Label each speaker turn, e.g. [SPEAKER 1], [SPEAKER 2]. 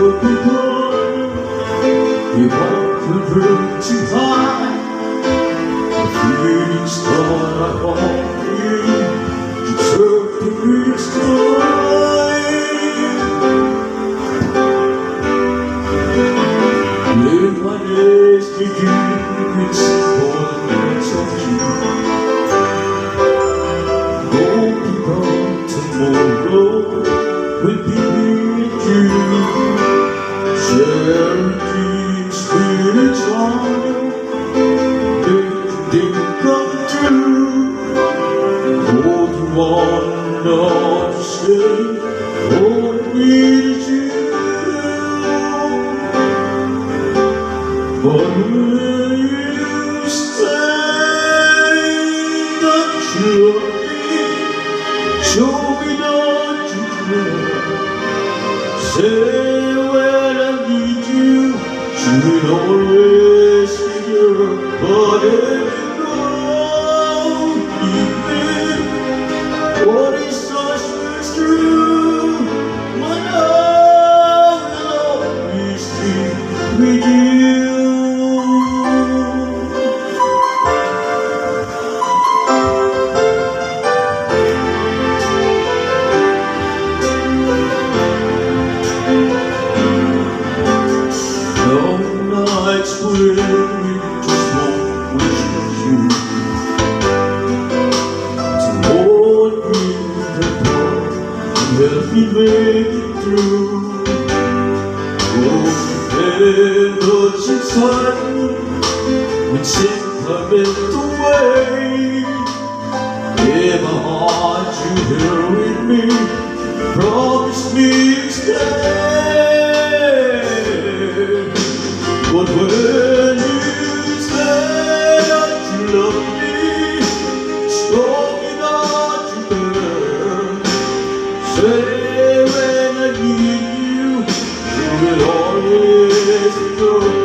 [SPEAKER 1] would be good if I could reach you high. The feelings that I hold you deserve to be destroyed. If I ask you, it's all that's of you. Hope you come tomorrow with me and you. Sharing dreams with each other, they come true. Oh, you want to stay, oh, with you. But will you stay? That you love me, show me that you care. Say when I need you, you will always be here. But if you don't need me, what is such is true? My love will always be with you. Nights when we just won't wish for you to hold me apart and help me make it through. Oh, what's inside me when since I've been away. In my heart you here with me, promise me you'll stay. But when you say that you love me, show me that you care. Say when I need you, you will always be good.